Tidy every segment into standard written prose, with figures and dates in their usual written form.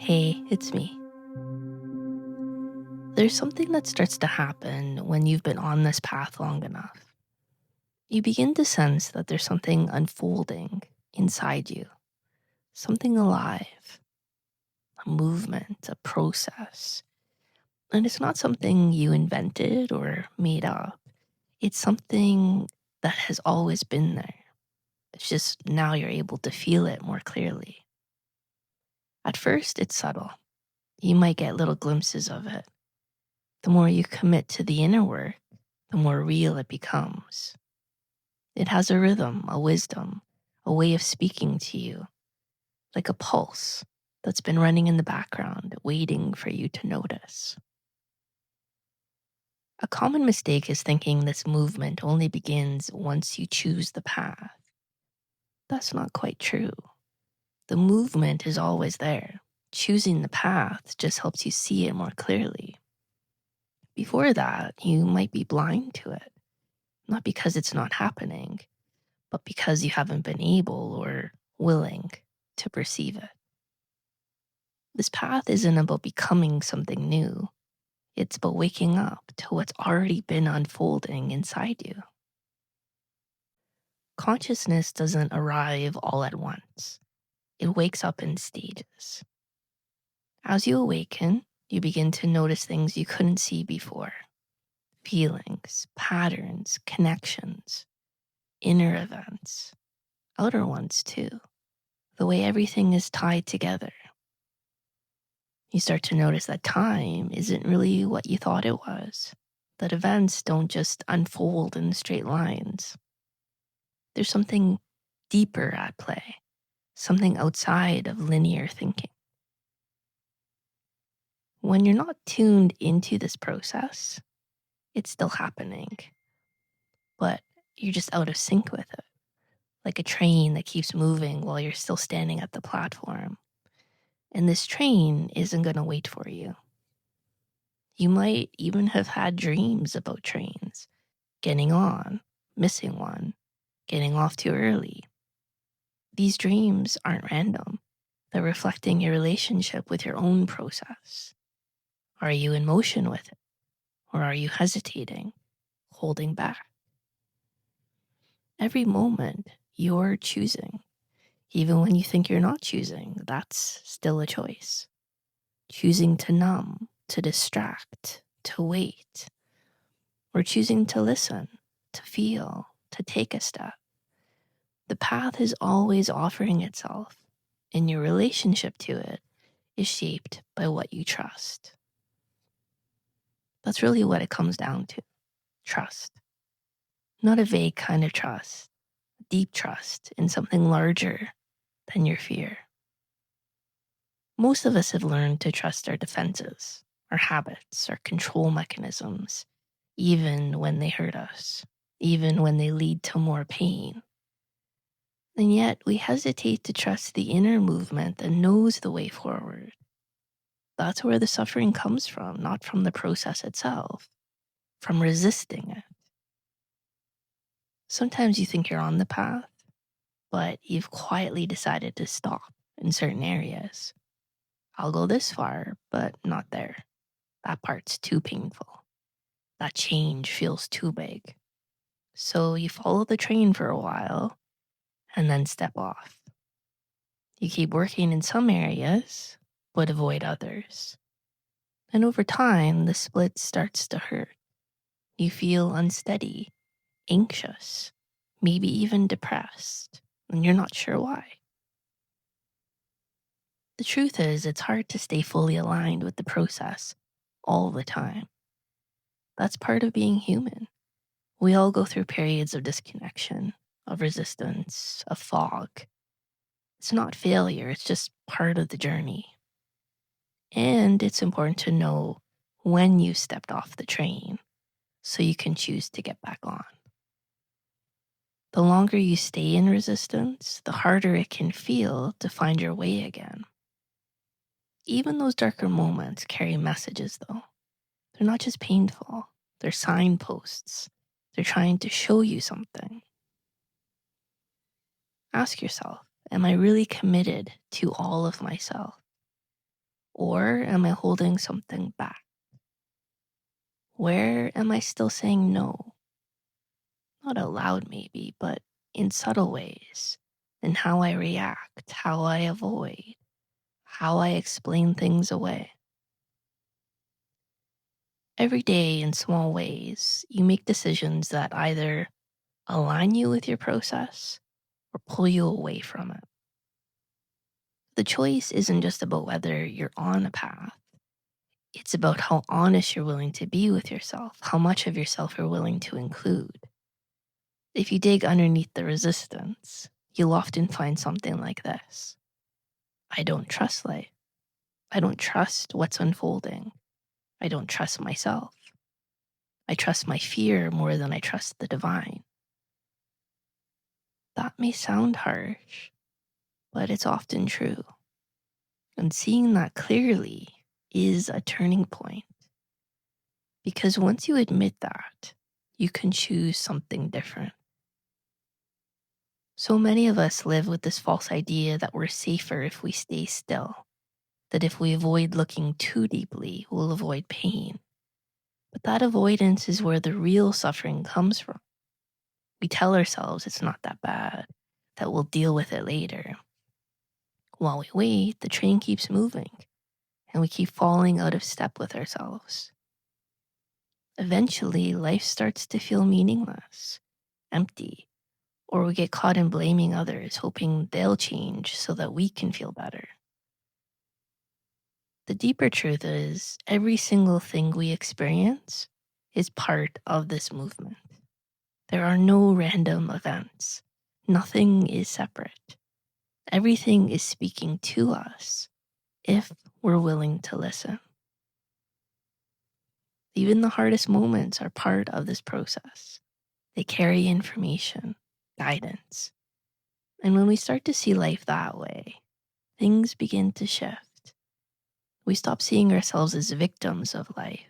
Hey, it's me. There's something that starts to happen when you've been on this path long enough. You begin to sense that there's something unfolding inside you, something alive, a movement, a process. And it's not something you invented or made up, it's something that has always been there. It's just now you're able to feel it more clearly. At first, it's subtle. You might get little glimpses of it. The more you commit to the inner work, the more real it becomes. It has a rhythm, a wisdom, a way of speaking to you, like a pulse that's been running in the background, waiting for you to notice. A common mistake is thinking this movement only begins once you choose the path. That's not quite true. The movement is always there. Choosing the path just helps you see it more clearly. Before that, you might be blind to it, not because it's not happening, but because you haven't been able or willing to perceive it. This path isn't about becoming something new. It's about waking up to what's already been unfolding inside you. Consciousness doesn't arrive all at once. It wakes up in stages. As you awaken, you begin to notice things you couldn't see before. Feelings, patterns, connections, inner events, outer ones too. The way everything is tied together. You start to notice that time isn't really what you thought it was, that events don't just unfold in straight lines. There's something deeper at play, something outside of linear thinking. When you're not tuned into this process, it's still happening, but you're just out of sync with it, like a train that keeps moving while you're still standing at the platform. And this train isn't going to wait for you. You might even have had dreams about trains, getting on, missing one, getting off too early. These dreams aren't random. They're reflecting your relationship with your own process. Are you in motion with it? Or are you hesitating, holding back? Every moment you're choosing. Even when you think you're not choosing, that's still a choice. Choosing to numb, to distract, to wait, or choosing to listen, to feel, to take a step. The path is always offering itself, and your relationship to it is shaped by what you trust. That's really what it comes down to. Trust. Not a vague kind of trust, deep trust in something larger than your fear. Most of us have learned to trust our defenses, our habits, our control mechanisms, even when they hurt us, even when they lead to more pain. And yet we hesitate to trust the inner movement that knows the way forward. That's where the suffering comes from, not from the process itself, from resisting it. Sometimes you think you're on the path, but you've quietly decided to stop in certain areas. I'll go this far, but not there. That part's too painful. That change feels too big. So you follow the train for a while and then step off. You keep working in some areas, but avoid others. And over time, the split starts to hurt. You feel unsteady, anxious, maybe even depressed, and you're not sure why. The truth is, it's hard to stay fully aligned with the process all the time. That's part of being human. We all go through periods of disconnection, of resistance, of fog. It's not failure, it's just part of the journey. And it's important to know when you stepped off the train so you can choose to get back on. The longer you stay in resistance, the harder it can feel to find your way again. Even those darker moments carry messages, though. They're not just painful, they're signposts. They're trying to show you something. Ask yourself, am I really committed to all of myself? Or am I holding something back? Where am I still saying no? Not out loud, maybe, but in subtle ways. In how I react, how I avoid, how I explain things away. Every day, in small ways, you make decisions that either align you with your process or pull you away from it. The choice isn't just about whether you're on a path. It's about how honest you're willing to be with yourself, how much of yourself you're willing to include. If you dig underneath the resistance, you'll often find something like this. I don't trust life. I don't trust what's unfolding. I don't trust myself. I trust my fear more than I trust the divine. That may sound harsh, but it's often true. And seeing that clearly is a turning point. Because once you admit that, you can choose something different. So many of us live with this false idea that we're safer if we stay still, that if we avoid looking too deeply, we'll avoid pain. But that avoidance is where the real suffering comes from. We tell ourselves it's not that bad, that we'll deal with it later. While we wait, the train keeps moving, and we keep falling out of step with ourselves. Eventually, life starts to feel meaningless, empty, or we get caught in blaming others, hoping they'll change so that we can feel better. The deeper truth is, every single thing we experience is part of this movement. There are no random events. Nothing is separate. Everything is speaking to us if we're willing to listen. Even the hardest moments are part of this process. They carry information, guidance. And when we start to see life that way, things begin to shift. We stop seeing ourselves as victims of life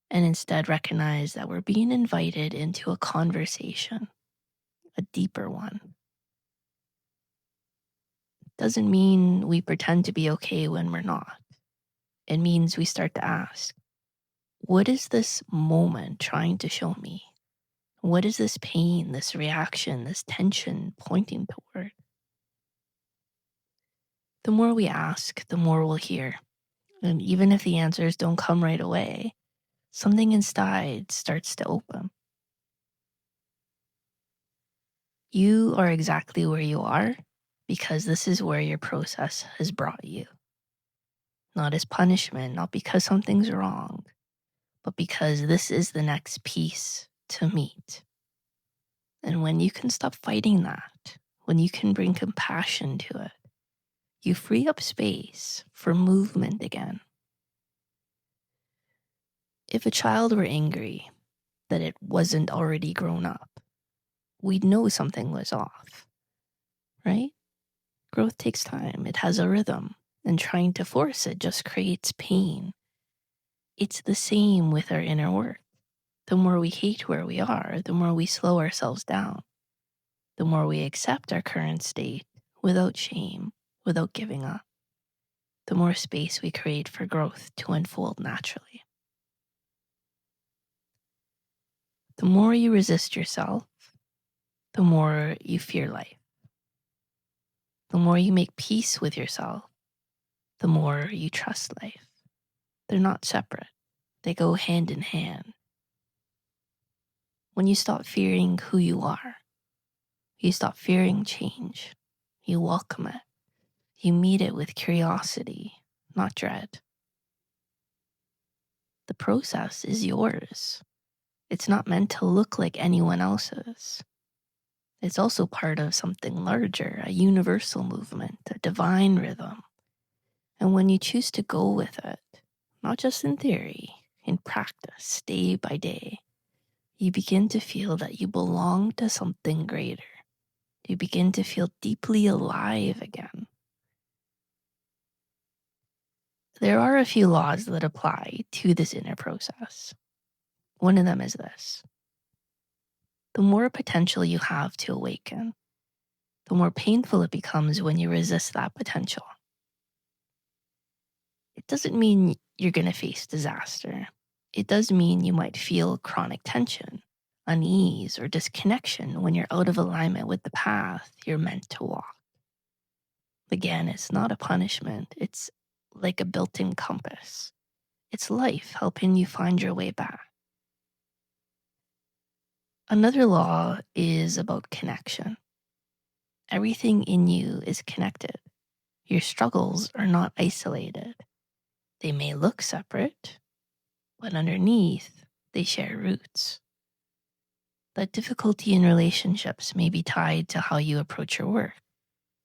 and instead recognize that we're being invited into a conversation, a deeper one. Doesn't mean we pretend to be okay when we're not. It means we start to ask, what is this moment trying to show me? What is this pain, this reaction, this tension pointing toward? The more we ask, the more we'll hear. And even if the answers don't come right away, something inside starts to open. You are exactly where you are because this is where your process has brought you. Not as punishment, not because something's wrong, but because this is the next piece to meet. And when you can stop fighting that, when you can bring compassion to it, you free up space for movement again. If a child were angry that it wasn't already grown up, we'd know something was off, right? Growth takes time, it has a rhythm, and trying to force it just creates pain. It's the same with our inner work. The more we hate where we are, the more we slow ourselves down. The more we accept our current state without shame, without giving up, the more space we create for growth to unfold naturally. The more you resist yourself, the more you fear life. The more you make peace with yourself, the more you trust life. They're not separate. They go hand in hand. When you stop fearing who you are, you stop fearing change. You welcome it. You meet it with curiosity, not dread. The process is yours. It's not meant to look like anyone else's. It's also part of something larger, a universal movement, a divine rhythm. And when you choose to go with it, not just in theory, in practice, day by day, you begin to feel that you belong to something greater. You begin to feel deeply alive again. There are a few laws that apply to this inner process. One of them is this. The more potential you have to awaken, the more painful it becomes when you resist that potential. It doesn't mean you're going to face disaster. It does mean you might feel chronic tension, unease, or disconnection when you're out of alignment with the path you're meant to walk. Again, it's not a punishment. It's like a built-in compass. It's life helping you find your way back. Another law is about connection. Everything in you is connected. Your struggles are not isolated. They may look separate, but underneath, they share roots. That difficulty in relationships may be tied to how you approach your work.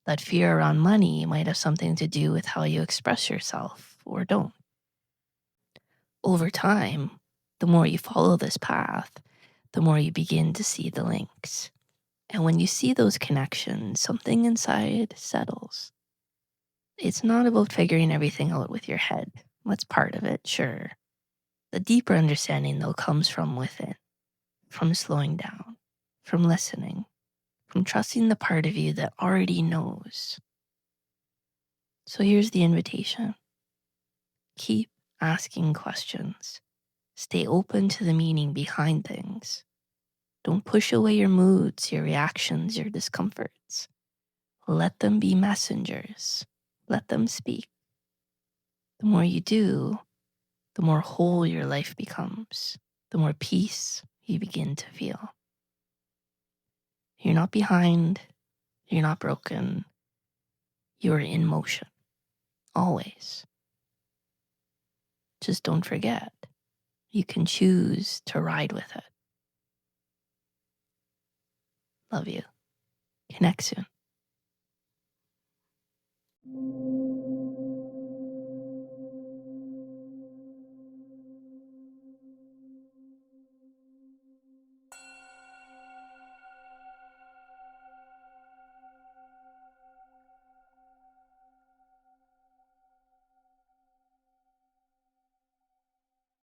That fear around money might have something to do with how you express yourself or don't. Over time, the more you follow this path, the more you begin to see the links. And when you see those connections, something inside settles. It's not about figuring everything out with your head. That's part of it, sure. The deeper understanding, though, comes from within, from slowing down, from listening, from trusting the part of you that already knows. So here's the invitation. Keep asking questions. Stay open to the meaning behind things. Don't push away your moods, your reactions, your discomforts. Let them be messengers. Let them speak. The more you do, the more whole your life becomes, the more peace you begin to feel. You're not behind. You're not broken. You're in motion, always. Just don't forget, you can choose to ride with it. Love you. Connect soon.